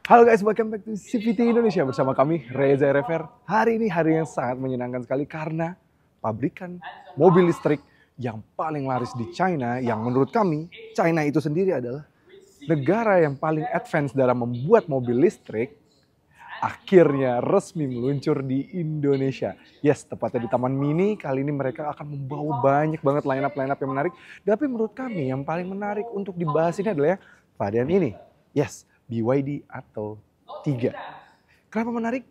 Halo guys, welcome back to CVT Indonesia bersama kami Reza Rever. Hari ini hari yang sangat menyenangkan sekali karena pabrikan mobil listrik yang paling laris di China, yang menurut kami China itu sendiri adalah negara yang paling advance dalam membuat mobil listrik, akhirnya resmi meluncur di Indonesia. Yes, tepatnya di Taman Mini. Kali ini mereka akan membawa banyak banget line-up yang menarik. Tapi menurut kami yang paling menarik untuk dibahas ini adalah varian ini. Yes, BYD atau 3. Kenapa menarik?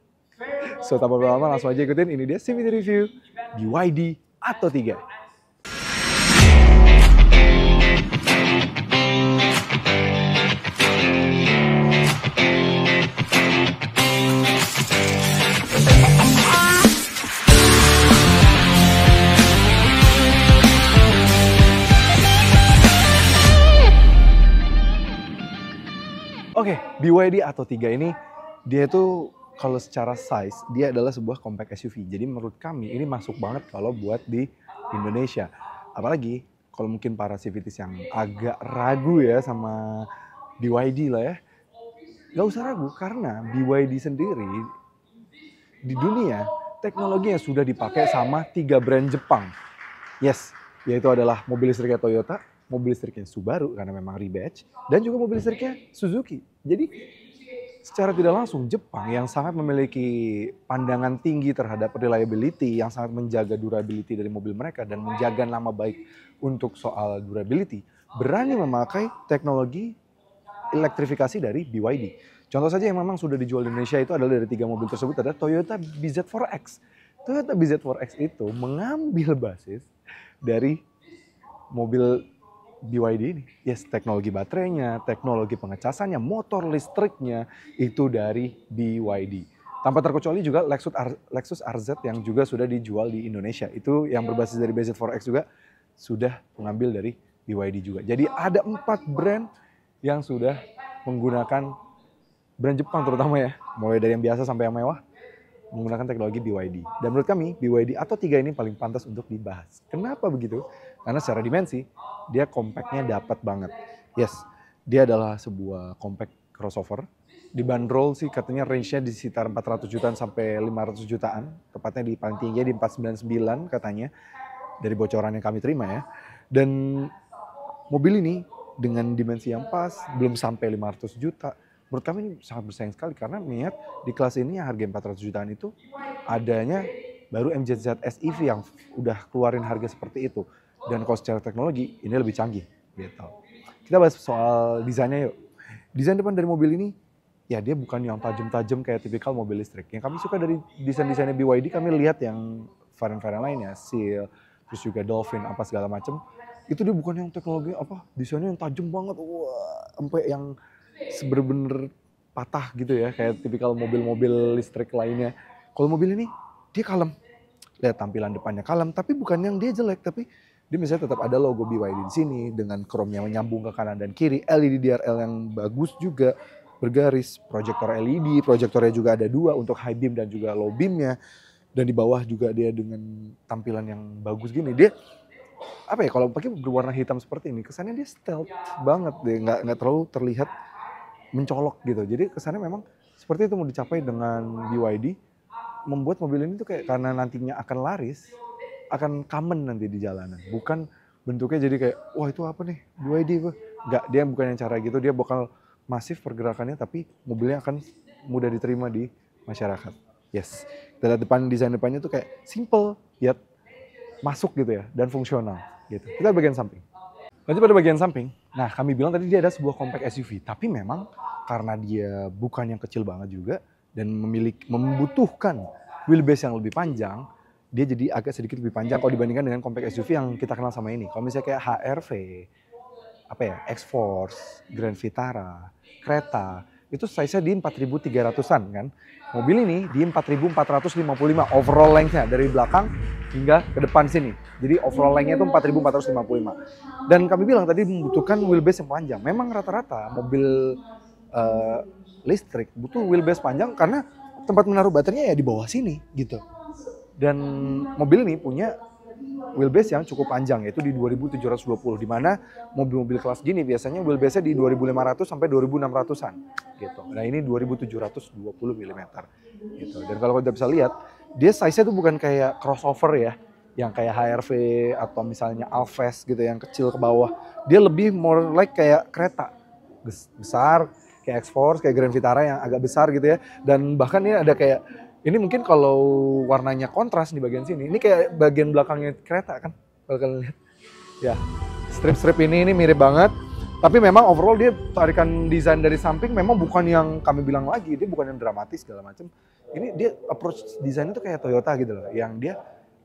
So, tanpa berlama langsung aja ikutin. Ini dia CVT Review BYD atau 3. Oke, BYD atau 3 ini dia itu kalau secara size dia adalah sebuah compact SUV. Jadi menurut kami ini masuk banget kalau buat di Indonesia. Apalagi kalau mungkin para CVTs yang agak ragu ya sama BYD lah ya. Gak usah ragu karena BYD sendiri di dunia teknologi yang sudah dipakai sama 3 brand Jepang. Yes, yaitu adalah mobil listriknya Toyota, mobil listriknya Subaru karena memang rebatch, dan juga mobil listriknya Suzuki. Jadi secara tidak langsung Jepang yang sangat memiliki pandangan tinggi terhadap reliability, yang sangat menjaga durability dari mobil mereka dan menjaga nama baik untuk soal durability, berani memakai teknologi elektrifikasi dari BYD. Contoh saja yang memang sudah dijual di Indonesia itu adalah dari 3 mobil tersebut adalah Toyota BZ4X. Toyota BZ4X itu mengambil basis dari mobil BYD ini. Yes, teknologi baterainya, teknologi pengecasannya, motor listriknya itu dari BYD. Tanpa terkecuali juga Lexus RZ yang juga sudah dijual di Indonesia. Itu yang berbasis dari BZ4X juga sudah mengambil dari BYD juga. Jadi ada 4 brand yang sudah menggunakan brand Jepang terutama ya. Mulai dari yang biasa sampai yang mewah menggunakan teknologi BYD. Dan menurut kami BYD atau 3 ini paling pantas untuk dibahas. Kenapa begitu? Karena secara dimensi dia compactnya dapat banget. Yes, dia adalah sebuah compact crossover. Dibanderol sih katanya range-nya di sekitar 400 jutaan sampai 500 jutaan. Tepatnya di paling tinggi di 499 katanya. Dari bocoran yang kami terima ya. Dan mobil ini dengan dimensi yang pas, belum sampai 500 juta. Menurut kami ini sangat bersaing sekali karena niat di kelas ini yang harga 400 jutaan itu adanya baru MZZ SEV yang udah keluarin harga seperti itu. Dan kalau secara teknologi ini lebih canggih gitu. Kita bahas soal desainnya yuk. Desain depan dari mobil ini ya dia bukan yang tajam-tajam kayak tipikal mobil listrik. Yang kami suka dari desain-desainnya BYD, kami lihat yang varian-varian lainnya, Seal, terus juga Dolphin apa segala macam. Itu dia bukan yang teknologi apa desainnya yang tajam banget, wah, sampai yang bener-bener patah gitu ya kayak tipikal mobil-mobil listrik lainnya. Kalau mobil ini dia kalem. Lihat tampilan depannya kalem, tapi bukan yang dia jelek, tapi dia misalnya tetap ada logo BYD di sini dengan chrome yang menyambung ke kanan dan kiri, LED DRL yang bagus juga bergaris, proyektor LED, proyektornya juga ada 2 untuk high beam dan juga low beamnya, dan di bawah juga dia dengan tampilan yang bagus gini. Dia apa ya kalau pakai berwarna hitam seperti ini kesannya dia stealth banget deh, nggak terlalu terlihat mencolok gitu. Jadi kesannya memang seperti itu mau dicapai dengan BYD, membuat mobil ini tuh kayak karena nantinya akan laris, akan common nanti di jalanan. Bukan bentuknya jadi kayak, wah itu apa nih, BYD apa? Enggak, dia bukan yang cara gitu, dia bakal masif pergerakannya tapi mobilnya akan mudah diterima di masyarakat. Yes, kita lihat desain depannya tuh kayak simple, yet masuk gitu ya, dan fungsional gitu. Kita bagian samping. Lanjut pada bagian samping, nah kami bilang tadi dia ada sebuah compact SUV, tapi memang karena dia bukan yang kecil banget juga, dan membutuhkan wheelbase yang lebih panjang, dia jadi agak sedikit lebih panjang kalau dibandingkan dengan compact SUV yang kita kenal sama ini. Kalau misalnya kayak HR-V, apa ya, X-Force, Grand Vitara, Creta, itu size-nya di 4.300-an kan. Mobil ini di 4.455 overall length-nya dari belakang hingga ke depan sini. Jadi overall length-nya itu 4.455. Dan kami bilang tadi membutuhkan wheelbase yang panjang. Memang rata-rata mobil listrik butuh wheelbase panjang karena tempat menaruh baterainya ya di bawah sini gitu. Dan mobil ini punya wheelbase yang cukup panjang, yaitu di 2720, di mana mobil-mobil kelas gini biasanya wheelbase-nya di 2500 sampai 2600-an gitu. Nah ini 2720 mm gitu. Dan kalau kita bisa lihat, dia size-nya tuh bukan kayak crossover ya, yang kayak HRV atau misalnya Alves gitu yang kecil ke bawah. Dia lebih more like kayak kereta besar, kayak X-Force, kayak Grand Vitara yang agak besar gitu ya. Dan bahkan ini ada kayak, ini mungkin kalau warnanya kontras di bagian sini, ini kayak bagian belakangnya kereta kan, kalau kalian lihat. Ya, strip-strip ini mirip banget. Tapi memang overall dia tarikan desain dari samping memang bukan yang kami bilang lagi, dia bukan yang dramatis segala macam. Ini dia approach desainnya tuh kayak Toyota gitu loh, yang dia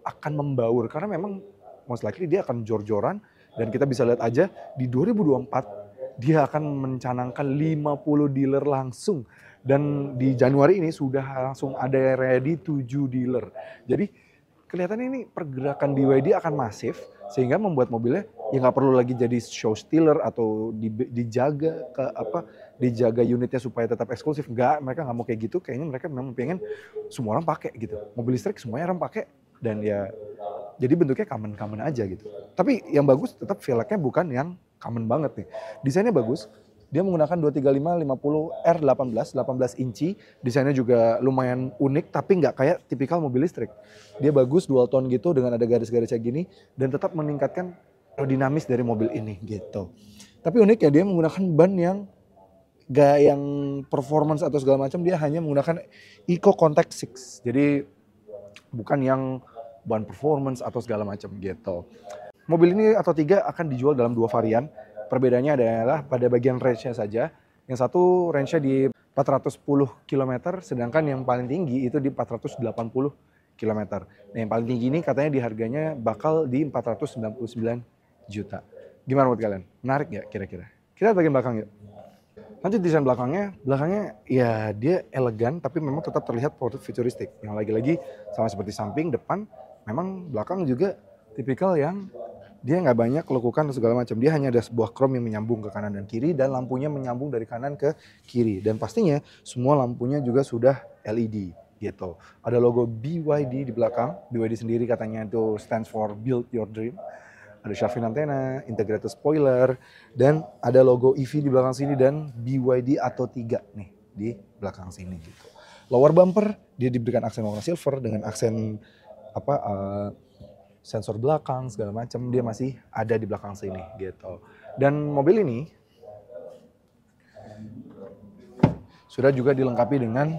akan membaur karena memang most likely dia akan jor-joran, dan kita bisa lihat aja di 2024 dia akan mencanangkan 50 dealer langsung, dan di Januari ini sudah langsung ada ready 7 dealer. Jadi kelihatannya ini pergerakan BYD akan masif, sehingga membuat mobilnya ya nggak perlu lagi jadi show stealer atau dijaga unitnya supaya tetap eksklusif. Mereka nggak mau kayak gitu. Kayaknya mereka memang pengen semua orang pakai gitu. Mobil listrik semuanya orang pakai, dan ya jadi bentuknya common aja gitu. Tapi yang bagus tetap velgnya bukan yang common banget nih. Desainnya bagus. Dia menggunakan 235 50 R18, 18 inci. Desainnya juga lumayan unik, tapi nggak kayak tipikal mobil listrik. Dia bagus, dual tone gitu dengan ada garis-garis kayak gini, dan tetap meningkatkan aerodinamis dari mobil ini gitu. Tapi unik ya, dia menggunakan ban yang gak yang performance atau segala macam, dia hanya menggunakan Eco Contact 6. Jadi bukan yang ban performance atau segala macam gitu. Mobil ini atau 3 akan dijual dalam 2 varian. Perbedaannya adalah pada bagian range-nya saja. Yang satu range-nya di 410 km, sedangkan yang paling tinggi itu di 480 km. Nah yang paling tinggi ini katanya di harganya bakal di 499 juta. Gimana menurut kalian? Menarik nggak kira-kira? Kita lihat bagian belakang yuk. Lanjut desain belakangnya ya dia elegan tapi memang tetap terlihat futuristik. Yang lagi-lagi sama seperti samping, depan, memang belakang juga tipikal yang dia nggak banyak lekukan segala macam. Dia hanya ada sebuah chrome yang menyambung ke kanan dan kiri, dan lampunya menyambung dari kanan ke kiri. Dan pastinya semua lampunya juga sudah LED gitu. Ada logo BYD di belakang. BYD sendiri katanya itu stands for Build Your Dream. Ada shark fin antena, integrated spoiler, dan ada logo EV di belakang sini dan BYD Atto 3 nih di belakang sini gitu. Lower bumper dia diberikan aksen warna silver dengan aksen sensor belakang segala macam, dia masih ada di belakang sini gitu. Dan mobil ini sudah juga dilengkapi dengan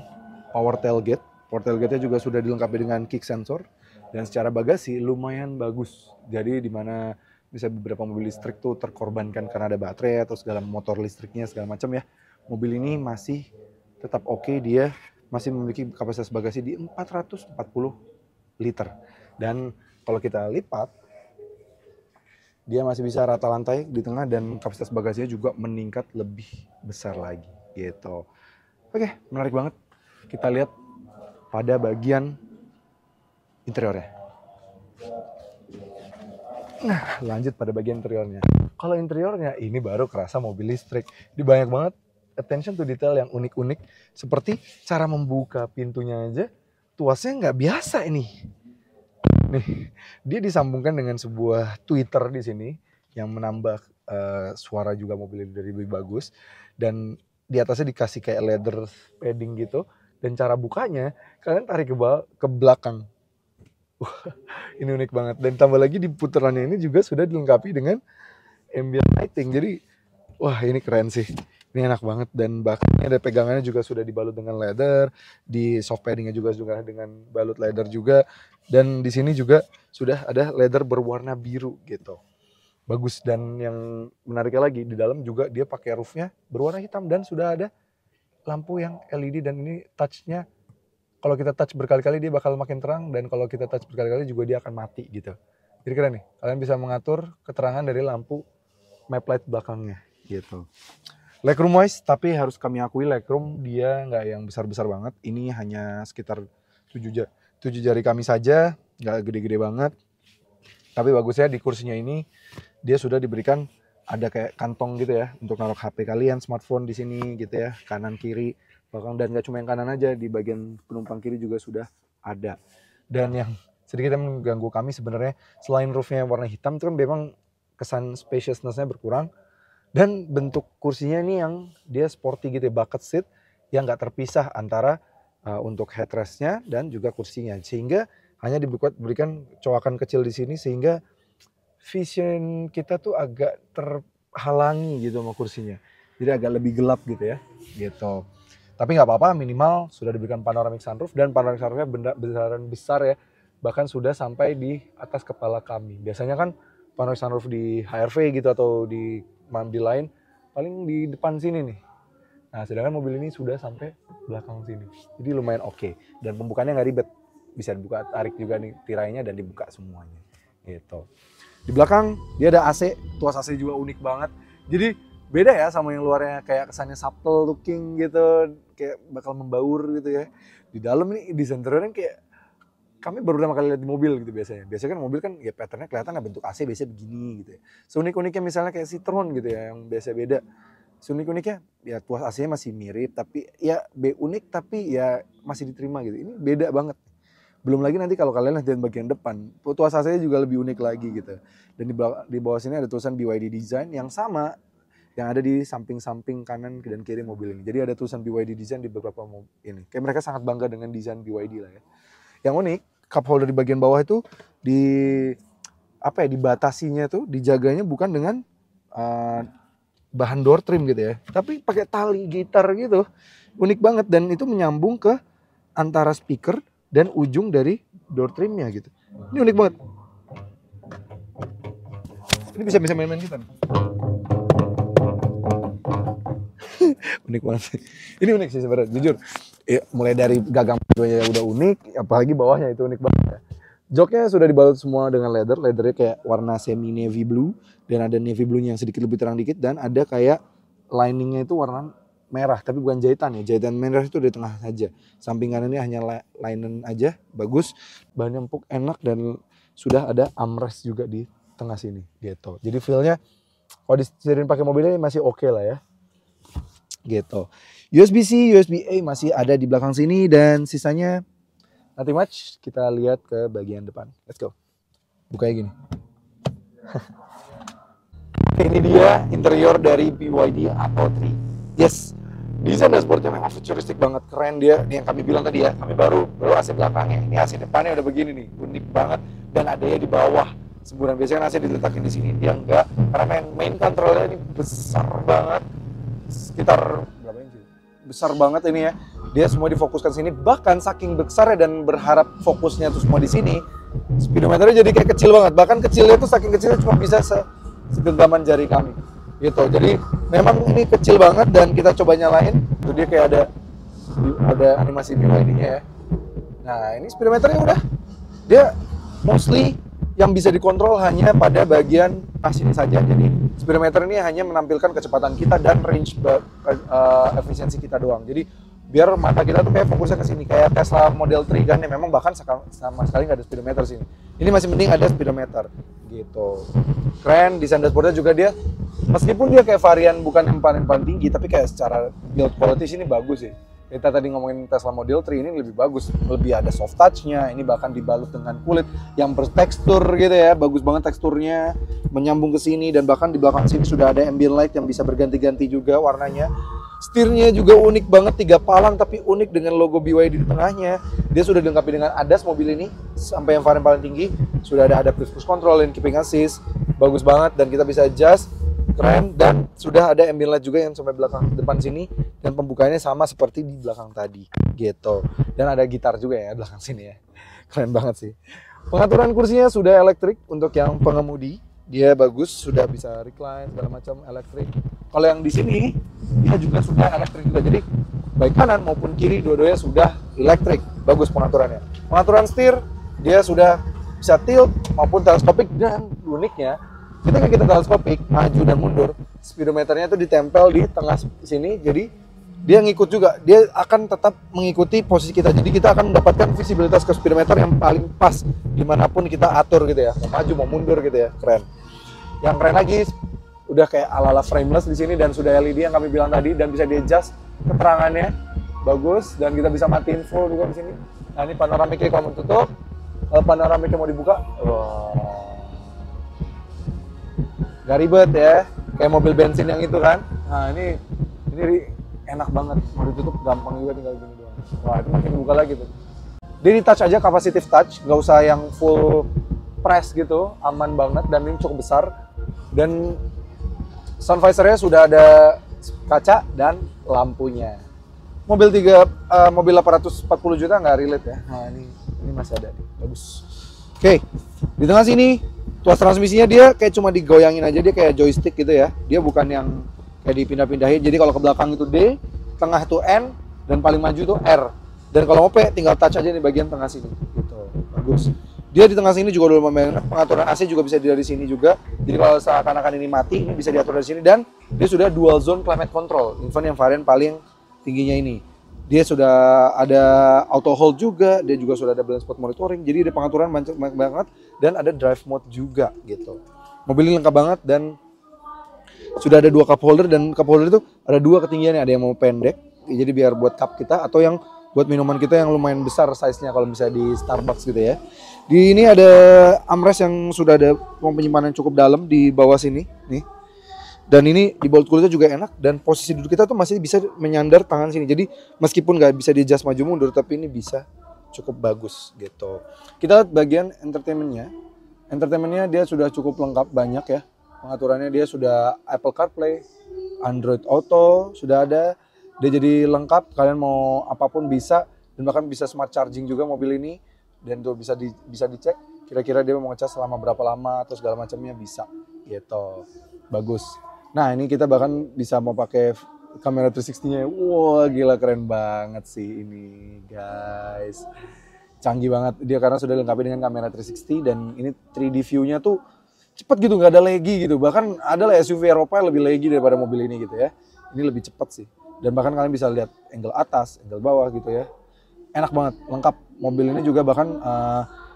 power tailgate. Power tailgate-nya juga sudah dilengkapi dengan kick sensor, dan secara bagasi lumayan bagus. Jadi di mana bisa beberapa mobil listrik tuh terkorbankan karena ada baterai atau segala motor listriknya segala macam ya. Mobil ini masih tetap oke, dia masih memiliki kapasitas bagasi di 440 liter. Dan kalau kita lipat, dia masih bisa rata lantai di tengah, dan kapasitas bagasinya juga meningkat lebih besar lagi gitu. Oke, menarik banget. Kita lihat pada bagian interiornya. Nah, lanjut pada bagian interiornya. Kalau interiornya ini baru kerasa mobil listrik. Ini banyak banget attention to detail yang unik-unik. Seperti cara membuka pintunya aja, tuasnya nggak biasa ini. Nih, dia disambungkan dengan sebuah tweeter di sini yang menambah suara juga mobil ini lebih bagus, dan di atasnya dikasih kayak leather padding gitu, dan cara bukanya kalian tarik ke belakang. Ini unik banget, dan tambah lagi di putarannya ini juga sudah dilengkapi dengan ambient lighting. Jadi wah ini keren sih. Ini enak banget, dan bahkan ada pegangannya juga sudah dibalut dengan leather, di soft paddingnya juga dengan balut leather juga, dan di sini juga sudah ada leather berwarna biru gitu. Bagus, dan yang menariknya lagi di dalam juga dia pakai roofnya berwarna hitam, dan sudah ada lampu yang LED, dan ini touchnya kalau kita touch berkali-kali dia bakal makin terang, dan kalau kita touch berkali-kali juga dia akan mati gitu. Jadi keren nih, kalian bisa mengatur keterangan dari lampu map light belakangnya gitu. Legroom wise, tapi harus kami akui legroom dia nggak yang besar-besar banget. Ini hanya sekitar 7 jari kami saja, nggak gede-gede banget. Tapi bagusnya di kursinya ini dia sudah diberikan ada kayak kantong gitu ya untuk naruh HP kalian, smartphone di sini gitu ya, kanan kiri belakang, dan nggak cuma yang kanan aja, di bagian penumpang kiri juga sudah ada. Dan yang sedikit mengganggu kami sebenarnya. Selain roofnya warna hitam itu kan memang kesan spaciousness-nya berkurang. Dan bentuk kursinya ini yang dia sporty gitu ya, bucket seat yang nggak terpisah antara untuk headrest-nya dan juga kursinya. Sehingga hanya diberikan coakan kecil di sini sehingga vision kita tuh agak terhalangi gitu sama kursinya. Jadi agak lebih gelap gitu ya, gitu. Tapi nggak apa-apa, minimal sudah diberikan panoramic sunroof dan panoramic sunroofnya besaran besar ya. Bahkan sudah sampai di atas kepala kami. Biasanya kan panoramic sunroof di HRV gitu atau di mobil lain paling di depan sini nih. Nah sedangkan mobil ini sudah sampai belakang sini. Jadi lumayan oke. Dan pembukanya nggak ribet. Bisa dibuka, tarik juga nih tirainya dan dibuka semuanya. Gitu. Di belakang dia ada AC. Tuas AC juga unik banget. Jadi beda ya sama yang luarnya, kayak kesannya subtle looking gitu. Kayak bakal membaur gitu ya. Di dalam ini desain interiornya kayak kami baru pertama kali lihat di mobil gitu biasanya. Biasanya kan mobil kan ya patternnya kelihatan bentuk AC biasanya begini gitu ya. Seunik-uniknya misalnya kayak Citroen gitu ya yang biasa beda. Seunik-uniknya ya tuas AC-nya masih mirip tapi ya unik tapi ya masih diterima gitu. Ini beda banget. Belum lagi nanti kalau kalian lihat di bagian depan, tuas AC-nya juga lebih unik lagi gitu. Dan di bawah sini ada tulisan BYD Design yang sama yang ada di samping-samping kanan dan kiri mobil ini. Jadi ada tulisan BYD Design di beberapa mobil ini. Kayak mereka sangat bangga dengan desain BYD lah ya. Yang unik, cup holder di bagian bawah itu dibatasinya tuh, dijaganya bukan dengan bahan door trim gitu ya, tapi pakai tali gitar gitu. Unik banget dan itu menyambung ke antara speaker dan ujung dari door trimnya gitu. Ini unik banget. Ini bisa main-main gitar. Unik banget sih. Ini unik sih sebenarnya, jujur. Ya, mulai dari gagang pintunya udah unik, apalagi bawahnya itu unik banget. Joknya sudah dibalut semua dengan leathernya kayak warna semi navy blue dan ada navy blue-nya yang sedikit lebih terang dikit dan ada kayak liningnya itu warna merah tapi bukan jahitan ya, jahitan merah itu di tengah saja. Samping kanannya hanya linen aja, bagus, bahannya empuk, enak dan sudah ada armrest juga di tengah sini gitu. Jadi feel-nya kalau disediain pakai mobilnya masih oke lah ya. Gitu. USB-C, USB-A masih ada di belakang sini dan sisanya nothing much. Kita lihat ke bagian depan. Let's go. Bukanya gini. Ini dia interior dari BYD Atto 3. Yes, desain dashboardnya memang futuristik banget, keren dia. Ini yang kami bilang tadi ya, kami baru AC belakangnya. Ini AC depannya udah begini nih, unik banget. Dan ada ya di bawah. Semburan biasanya AC diletakin di sini, dia enggak. Karena main controlnya ini besar banget. Sekitar berapa inci? Besar banget ini ya. Dia semua difokuskan sini. Bahkan saking besarnya dan berharap fokusnya tuh semua di sini, speedometernya jadi kayak kecil banget. Bahkan kecilnya tuh saking kecilnya cuma bisa segenggaman jari kami. Gitu. Jadi memang ini kecil banget dan kita coba nyalain. Tuh dia kayak ada animasi BYD-nya ya. Nah, ini speedometernya udah. Dia mostly yang bisa dikontrol hanya pada bagian pas ini saja. Jadi speedometer ini hanya menampilkan kecepatan kita dan range efisiensi kita doang. Jadi biar mata kita tuh kayak fokusnya ke sini, kayak Tesla Model 3 kan yang memang bahkan sama sekali nggak ada speedometer sini. Ini masih mending ada speedometer gitu. Keren, desain dashboardnya juga dia meskipun dia kayak varian bukan yang paling tinggi tapi kayak secara build quality sini bagus sih. Kita tadi ngomongin Tesla Model 3 ini lebih bagus, lebih ada soft touch-nya, ini bahkan dibalut dengan kulit yang bertekstur gitu ya, bagus banget teksturnya, menyambung ke sini dan bahkan di belakang sini sudah ada ambient light yang bisa berganti-ganti juga warnanya. Setirnya juga unik banget, 3 palang tapi unik dengan logo BYD di tengahnya. Dia sudah dilengkapi dengan ADAS mobil ini, sampai yang varian paling tinggi, sudah ada adaptive cruise control, lane keeping assist, bagus banget dan kita bisa adjust. Keren dan sudah ada ambient light juga yang sampai belakang depan sini dan pembukanya sama seperti di belakang tadi gitu. Dan ada gitar juga ya belakang sini ya. Keren banget sih. Pengaturan kursinya sudah elektrik untuk yang pengemudi. Dia bagus, sudah bisa recline segala macam elektrik. Kalau yang di sini dia juga sudah elektrik juga. Jadi baik kanan maupun kiri dua-duanya sudah elektrik. Bagus pengaturannya. Pengaturan setir dia sudah bisa tilt maupun teleskopik dan uniknya ketika kita teleskopik, maju dan mundur, speedometernya itu ditempel di tengah sini, jadi dia ngikut juga, dia akan tetap mengikuti posisi kita, jadi kita akan mendapatkan visibilitas ke speedometer yang paling pas, dimanapun kita atur gitu ya, mau maju, mau mundur gitu ya, keren. Yang keren lagi, udah kayak ala-ala frameless di sini dan sudah LED yang kami bilang tadi, dan bisa di-adjust keterangannya, bagus, dan kita bisa matiin full juga di sini. Nah ini panoramiknya kalau mau tutup, panoramiknya mau dibuka. Wah. Gak ribet ya, kayak mobil bensin yang itu kan. Nah ini enak banget, mau ditutup gampang juga, tinggal gini doang. Wah itu mungkin dibuka lagi tuh. Dia di touch aja, capacitive touch, nggak usah yang full press gitu, aman banget dan ini cukup besar. Dan sun visornya sudah ada kaca dan lampunya. Mobil 840 juta nggak relate ya. Nah ini masih ada nih, bagus. Oke, di tengah sini tuas transmisinya dia kayak cuma digoyangin aja, dia kayak joystick gitu ya. Dia bukan yang kayak dipindah-pindahin. Jadi kalau ke belakang itu D, tengah itu N, dan paling maju itu R. Dan kalau mau P tinggal touch aja di bagian tengah sini. Gitu, bagus. Dia di tengah sini juga udah lumayan, pengaturan AC juga bisa dari sini juga. Jadi kalau seakan-akan ini mati, ini bisa diatur dari sini. Dan dia sudah dual zone climate control, even yang varian paling tingginya ini. Dia sudah ada auto hold juga, dia juga sudah ada blind spot monitoring. Jadi ada pengaturan banyak banget dan ada drive mode juga gitu. Mobil ini lengkap banget dan sudah ada 2 cup holder, dan cup holder itu ada 2 ketinggiannya, ada yang mau pendek jadi biar buat cup kita, atau yang buat minuman kita yang lumayan besar size-nya kalau misalnya di Starbucks gitu ya. Di ini ada armrest yang sudah ada ruang penyimpanan cukup dalam di bawah sini nih. Dan ini di bolt kulitnya juga enak, dan posisi duduk kita tuh masih bisa menyandar tangan sini. Jadi meskipun nggak bisa di adjust maju mundur, tapi ini bisa cukup bagus gitu. Kita lihat bagian entertainmentnya. Entertainmentnya dia sudah cukup lengkap, banyak ya. Pengaturannya dia sudah Apple CarPlay, Android Auto sudah ada. Dia jadi lengkap, kalian mau apapun bisa, dan bahkan bisa smart charging juga mobil ini. Dan tuh bisa dicek kira-kira dia mau ngecas selama berapa lama atau segala macamnya bisa gitu. Bagus. Nah, ini kita bahkan bisa mau pakai kamera 360-nya. Wah, gila keren banget sih ini, guys. Canggih banget dia karena sudah dilengkapi dengan kamera 360, dan ini 3D view-nya tuh cepet gitu, nggak ada laggy gitu. Bahkan ada lah SUV Eropa yang lebih laggy daripada mobil ini gitu ya. Ini lebih cepet sih. Dan bahkan kalian bisa lihat angle atas, angle bawah gitu ya. Enak banget, lengkap. Mobil ini juga bahkan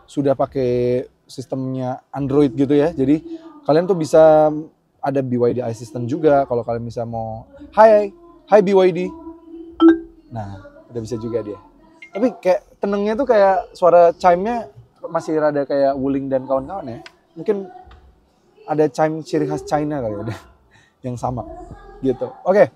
sudah pakai sistemnya Android gitu ya. Jadi kalian tuh bisa ada BYD Assistant juga kalau kalian bisa mau Hi BYD. Nah, udah bisa juga dia. Tapi kayak tenengnya tuh kayak suara chime-nya masih rada kayak Wuling dan kawan-kawan ya. Mungkin ada chime ciri khas China kali ya, yang sama gitu. Oke.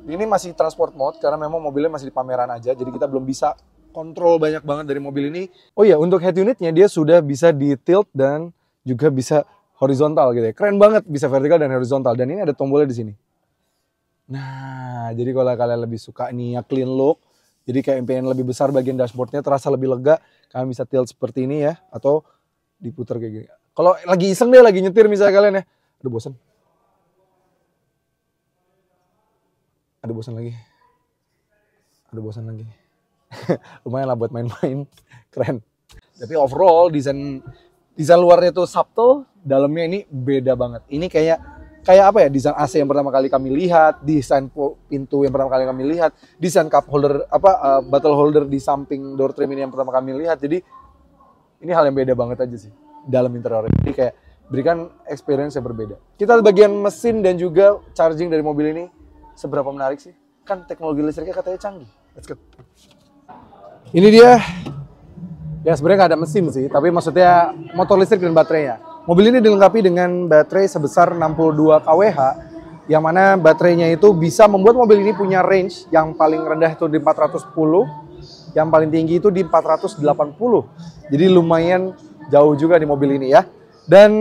Ini masih transport mode karena memang mobilnya masih di pameran aja, jadi kita belum bisa kontrol banyak banget dari mobil ini. Oh iya, untuk head unitnya dia sudah bisa di tilt dan juga bisa horizontal gitu ya. Keren banget, bisa vertikal dan horizontal. Dan ini ada tombolnya di sini. Nah, jadi kalau kalian lebih suka nih ya clean look, jadi kayak pengen lebih besar bagian dashboardnya, terasa lebih lega, kalian bisa tilt seperti ini ya, atau diputar kayak gini. Kalau lagi iseng deh, lagi nyetir misalnya kalian ya, aduh bosan. Aduh bosan lagi. Lumayan lah buat main-main, keren. Tapi overall desain luarnya tuh subtle, dalamnya ini beda banget. Ini kayak apa ya, desain AC yang pertama kali kami lihat, desain pintu yang pertama kali kami lihat, desain cup holder bottle holder di samping door trim ini yang pertama kami lihat. Jadi ini hal yang beda banget aja sih dalam interior. Jadi kayak berikan experience yang berbeda. Kita lihat bagian mesin dan juga charging dari mobil ini. Seberapa menarik sih? Kan teknologi listriknya katanya canggih. Let's go. Ini dia. Ya sebenarnya nggak ada mesin sih, tapi maksudnya motor listrik dan baterainya. Mobil ini dilengkapi dengan baterai sebesar 62 kWh, yang mana baterainya itu bisa membuat mobil ini punya range yang paling rendah itu di 410, yang paling tinggi itu di 480. Jadi lumayan jauh juga di mobil ini ya. Dan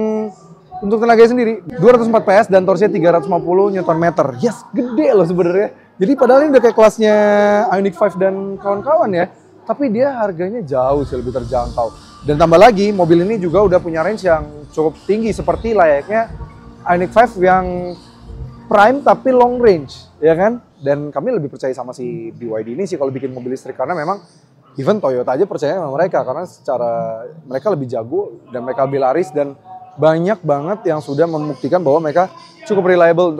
untuk tenaganya sendiri 204 PS dan torsinya 350 Nm. Yes, gede loh sebenarnya. Jadi padahal ini udah kayak kelasnya Ioniq 5 dan kawan-kawan ya. Tapi dia harganya jauh sih lebih terjangkau. Dan tambah lagi mobil ini juga udah punya range yang cukup tinggi seperti layaknya Ioniq 5 yang prime tapi long range, ya kan? Dan kami lebih percaya sama si BYD ini sih kalau bikin mobil listrik, karena memang even Toyota aja percaya sama mereka karena secara mereka lebih jago dan mereka lebih laris, dan banyak banget yang sudah membuktikan bahwa mereka cukup reliable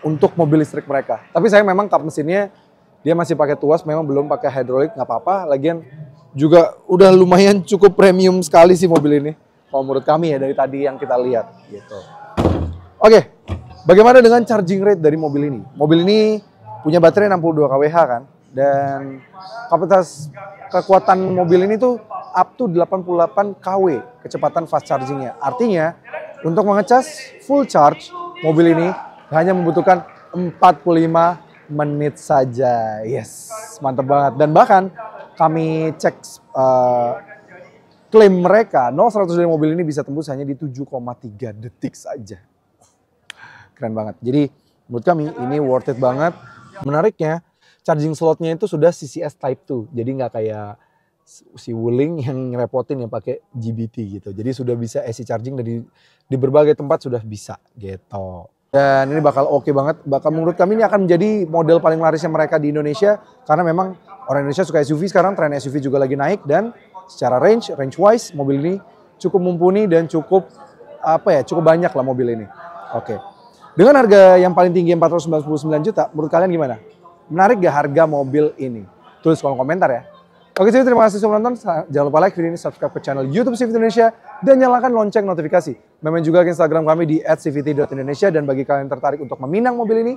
untuk mobil listrik mereka. Tapi saya memang kap mesinnya dia masih pakai tuas, memang belum pakai hidrolik, nggak apa-apa. Lagian juga udah lumayan cukup premium sekali sih mobil ini. Kalau menurut kami ya dari tadi yang kita lihat gitu. Oke, bagaimana dengan charging rate dari mobil ini? Mobil ini punya baterai 62 kWh kan, Dan kapasitas kekuatan mobil ini tuh up to 88 kW kecepatan fast chargingnya. Artinya untuk mengecas full charge mobil ini hanya membutuhkan 45 menit saja. Yes, mantap banget. Dan bahkan kami cek klaim mereka 0-100 dari mobil ini bisa tembus hanya di 7,3 detik saja. Keren banget. Jadi menurut kami ini worth it banget. Menariknya charging slotnya itu sudah CCS Type 2. Jadi nggak kayak si Wuling yang ngerepotin yang pakai GBT gitu. Jadi sudah bisa AC charging dari di berbagai tempat sudah bisa gitu. Dan ini bakal oke banget. Bakal menurut kami ini akan menjadi model paling larisnya mereka di Indonesia karena memang orang Indonesia suka SUV sekarang, tren SUV juga lagi naik dan secara range wise mobil ini cukup mumpuni dan cukup cukup banyak lah mobil ini. Oke. Dengan harga yang paling tinggi 499 juta, menurut kalian gimana? Menarik gak harga mobil ini? Tulis kolom komentar ya. Oke, CV, terima kasih sudah menonton. Jangan lupa like video ini, subscribe ke channel YouTube CV Indonesia, dan nyalakan lonceng notifikasi. Main juga ke Instagram kami di @cvt.indonesia, dan bagi kalian yang tertarik untuk meminang mobil ini,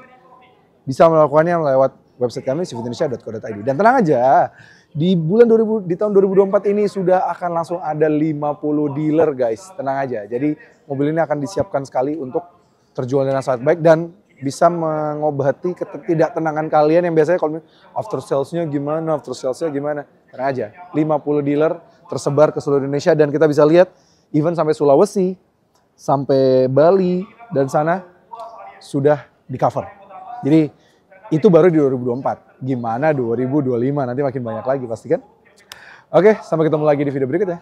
bisa melakukannya lewat website kami cvtindonesia.co.id. Dan tenang aja, di tahun 2024 ini sudah akan langsung ada 50 dealer guys. Tenang aja. Jadi mobil ini akan disiapkan sekali untuk terjual dengan sangat baik dan bisa mengobati ketidaktenangan kalian yang biasanya kalau after salesnya gimana, Tenang aja, 50 dealer tersebar ke seluruh Indonesia dan kita bisa lihat even sampai Sulawesi, sampai Bali dan sana sudah di cover. Jadi itu baru di 2024. Gimana 2025 nanti makin banyak lagi pasti kan? Oke, sampai ketemu lagi di video berikutnya.